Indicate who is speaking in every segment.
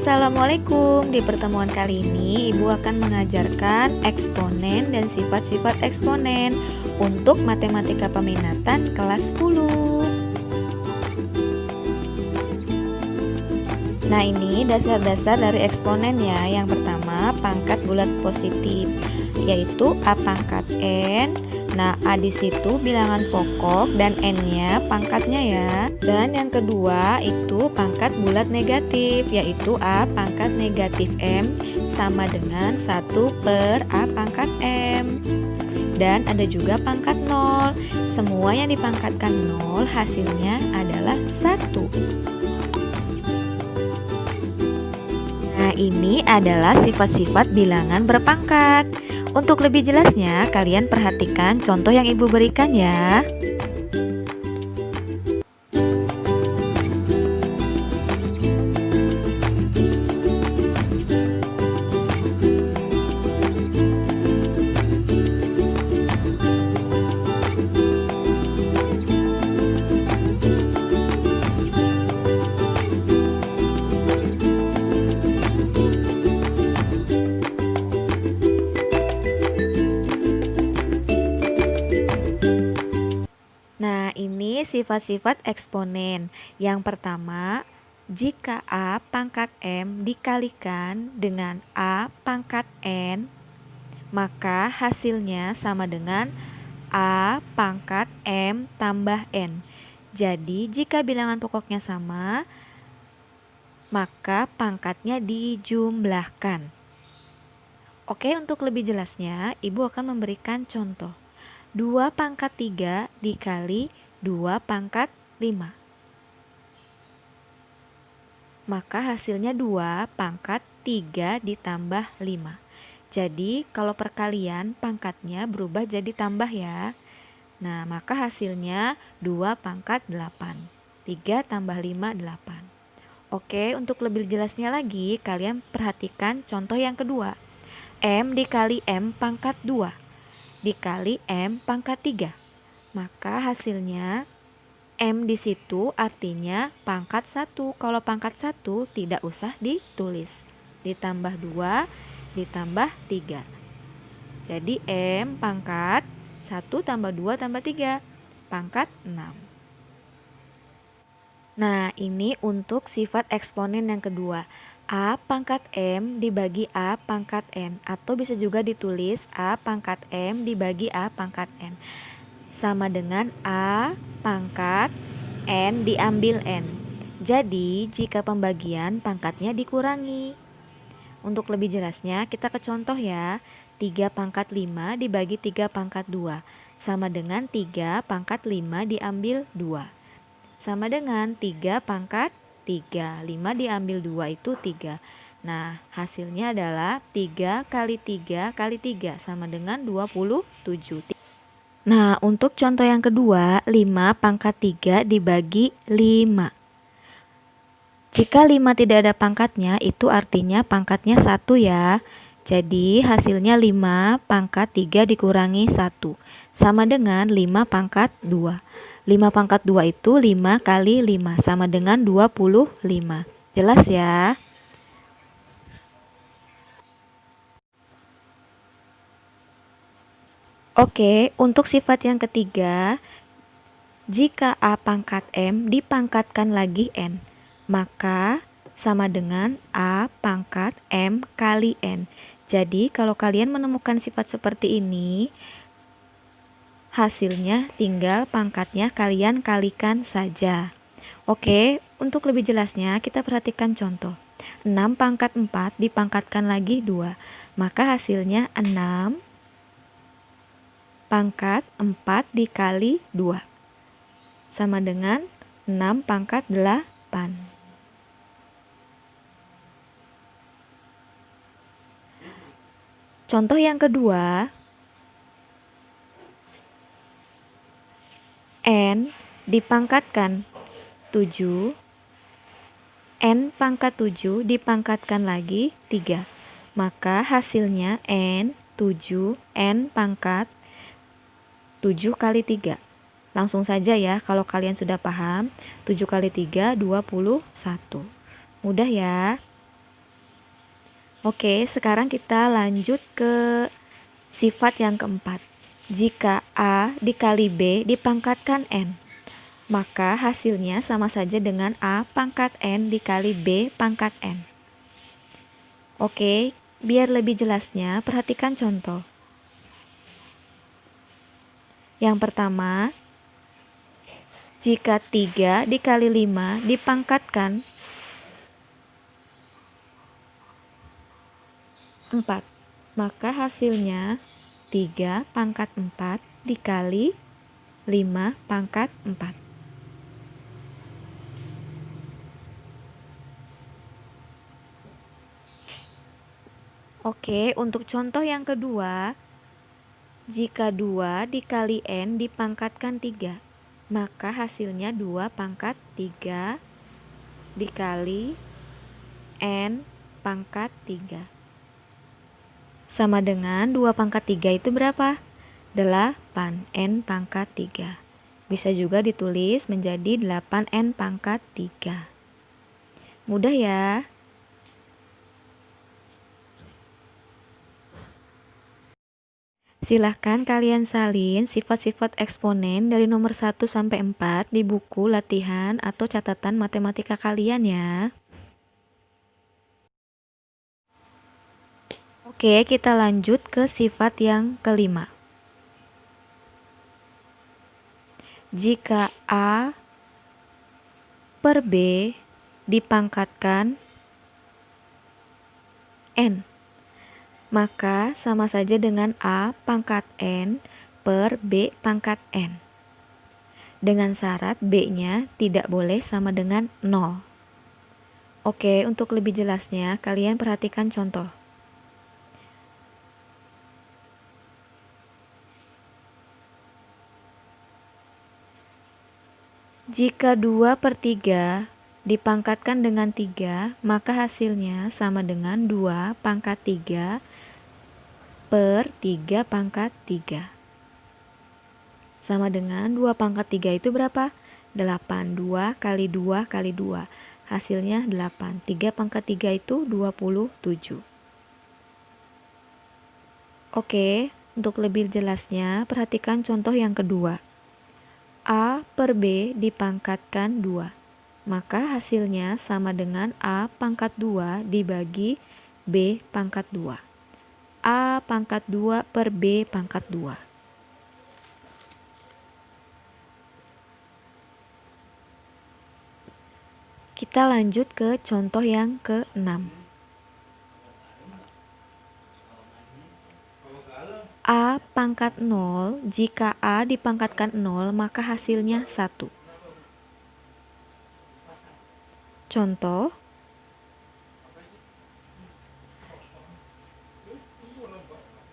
Speaker 1: Assalamualaikum. Di pertemuan kali ini Ibu akan mengajarkan eksponen dan sifat-sifat eksponen untuk matematika peminatan kelas 10. Nah, ini dasar-dasar dari eksponen ya. Yang pertama, pangkat bulat positif, yaitu A pangkat N. Nah, A di situ bilangan pokok dan N-nya pangkatnya ya. Dan yang kedua itu pangkat bulat negatif, yaitu A pangkat negatif M sama dengan 1 per A pangkat M. Dan ada juga pangkat 0. Semua yang dipangkatkan 0 hasilnya adalah 1. Nah, ini adalah sifat-sifat bilangan berpangkat. Untuk lebih jelasnya, kalian perhatikan contoh yang Ibu berikan ya. Nah, ini sifat-sifat eksponen. Yang pertama, jika A pangkat M dikalikan dengan A pangkat N, maka hasilnya sama dengan A pangkat M tambah N. Jadi, jika bilangan pokoknya sama, maka pangkatnya dijumlahkan. Oke, untuk lebih jelasnya, Ibu akan memberikan contoh. 2 pangkat 3 dikali 2 pangkat 5. Maka hasilnya 2 pangkat 3 ditambah 5. Jadi kalau perkalian pangkatnya berubah jadi tambah ya. Nah, maka hasilnya 2 pangkat 8. 3 tambah 5, 8. Oke, untuk lebih jelasnya lagi, kalian perhatikan contoh yang kedua. M dikali M pangkat 2 dikali M pangkat 3. Maka hasilnya M di situ artinya pangkat 1. Kalau pangkat 1 tidak usah ditulis. Ditambah 2 ditambah 3. Jadi M pangkat 1 tambah 2 tambah 3. Pangkat 6. Nah, ini untuk sifat eksponen yang kedua. A pangkat M dibagi A pangkat N, atau bisa juga ditulis A pangkat M dibagi A pangkat N sama dengan A pangkat N diambil N. Jadi jika pembagian pangkatnya dikurangi. Untuk lebih jelasnya kita ke contoh ya. 3 pangkat 5 dibagi 3 pangkat 2 sama dengan 3 pangkat 5 diambil 2 sama dengan 3 pangkat 3. 5 diambil 2 itu 3. Nah, hasilnya adalah 3 kali 3 kali 3 sama dengan 27. Nah, untuk contoh yang kedua, 5 pangkat 3 dibagi 5. Jika 5 tidak ada pangkatnya, itu artinya pangkatnya 1 ya. Jadi, hasilnya 5 pangkat 3 dikurangi 1 sama dengan 5 pangkat 2. 5 pangkat 2 itu 5 kali 5 sama dengan 25. Jelas ya? Oke, untuk sifat yang ketiga, jika A pangkat M dipangkatkan lagi N, maka sama dengan A pangkat M kali N. Jadi kalau kalian menemukan sifat seperti ini, hasilnya tinggal pangkatnya kalian kalikan saja. Oke, untuk lebih jelasnya kita perhatikan contoh. 6 pangkat 4 dipangkatkan lagi 2. Maka hasilnya 6 pangkat 4 dikali 2 sama dengan 6 pangkat 8. Contoh yang kedua, N dipangkatkan 7, N pangkat 7 dipangkatkan lagi 3. Maka hasilnya N 7, N pangkat 7 kali 3. Langsung saja ya, kalau kalian sudah paham, 7 kali 3, 21. Mudah ya. Oke, sekarang kita lanjut ke sifat yang keempat. Jika A dikali B dipangkatkan N, maka hasilnya sama saja dengan A pangkat N dikali B pangkat N. Oke, biar lebih jelasnya, perhatikan contoh. Yang pertama, jika 3 dikali 5 dipangkatkan 4, maka hasilnya 3 pangkat 4 dikali 5 pangkat 4. Oke, untuk contoh yang kedua, jika 2 dikali N dipangkatkan 3, maka hasilnya 2 pangkat 3 dikali N pangkat 3. Sama dengan 2 pangkat 3 itu berapa? 8 N pangkat 3. Bisa juga ditulis menjadi 8 N pangkat 3. Mudah ya? Silahkan kalian salin sifat-sifat eksponen dari nomor 1 sampai 4 di buku latihan atau catatan matematika kalian ya. Oke, kita lanjut ke sifat yang kelima. Jika A per B dipangkatkan N, maka sama saja dengan A pangkat N per B pangkat N. Dengan syarat B-nya tidak boleh sama dengan 0. Oke, untuk lebih jelasnya, kalian perhatikan contoh. Jika 2 per 3 dipangkatkan dengan 3, maka hasilnya sama dengan 2 pangkat 3 per 3 pangkat 3. Sama dengan 2 pangkat 3 itu berapa? 8. 2 kali 2 kali 2. Hasilnya 8. 3 pangkat 3 itu 27. Oke, untuk lebih jelasnya, perhatikan contoh yang kedua. A per B dipangkatkan 2. Maka hasilnya sama dengan A pangkat 2 dibagi B pangkat 2. A pangkat 2 per B pangkat 2. Kita lanjut ke contoh yang ke-6. A pangkat 0, jika A dipangkatkan 0, maka hasilnya 1. Contoh,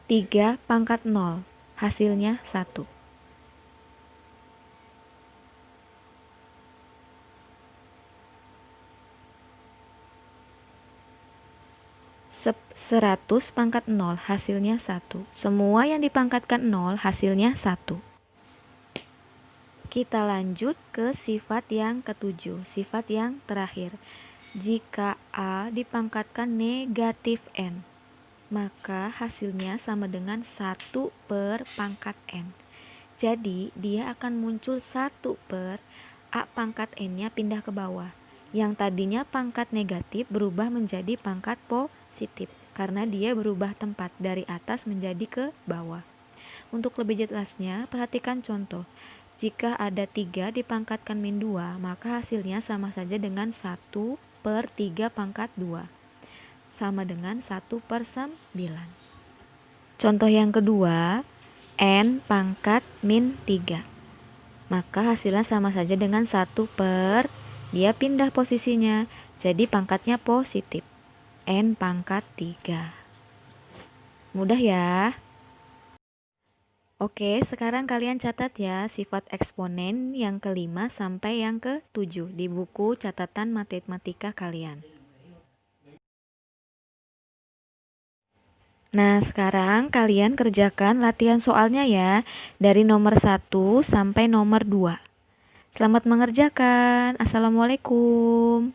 Speaker 1: tiga pangkat 0, hasilnya 1. Seratus pangkat 0, hasilnya 1. Semua yang dipangkatkan 0, hasilnya 1. Kita lanjut ke sifat yang ketujuh, sifat yang terakhir. Jika A dipangkatkan negatif N, maka hasilnya sama dengan 1 per pangkat N. Jadi, dia akan muncul 1 per A pangkat N-nya pindah ke bawah. Yang tadinya pangkat negatif berubah menjadi pangkat positif, karena dia berubah tempat dari atas menjadi ke bawah. Untuk lebih jelasnya, perhatikan contoh. Jika ada 3 dipangkatkan min 2, maka hasilnya sama saja dengan 1 per 3 pangkat 2. Sama dengan 1 per 9. Contoh yang kedua, N pangkat min 3. Maka hasilnya sama saja dengan 1 per, dia pindah posisinya, jadi pangkatnya positif. N pangkat 3. Mudah ya? Oke, sekarang kalian catat ya sifat eksponen yang kelima sampai yang ke-7 di buku catatan matematika kalian. Nah, sekarang kalian kerjakan latihan soalnya ya, dari nomor 1 sampai nomor 2. Selamat mengerjakan. Assalamualaikum.